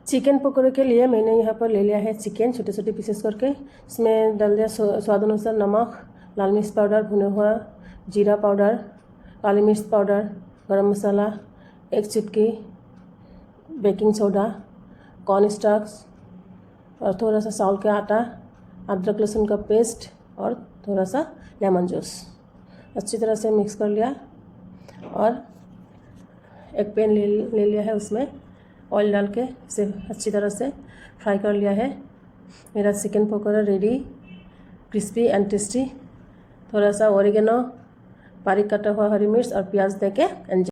Chicken पकौड़े के लिए मैंने यहाँ पर ले लिया है चिकन छोटे छोटे पीसेस करके। इसमें डाल दिया स्वाद अनुसार नमक, लाल मिर्च पाउडर, भुना हुआ जीरा पाउडर, काली मिर्च पाउडर, गरम मसाला, एक चुटकी बेकिंग सोडा, कॉर्न स्टार्च और थोड़ा सा चावल का आटा, अदरक लहसुन का पेस्ट और थोड़ा सा लेमन जूस। अच्छी तरह से मिक्स कर लिया और एक पैन ले लिया है, उसमें ऑयल डाल के इसे अच्छी तरह से फ्राई कर लिया है। मेरा chicken pakora ready, crispy and tasty. थोड़ा सा ओरिगेनो, बारीक कटा हुआ हरी मिर्च और प्याज देके एंजॉय।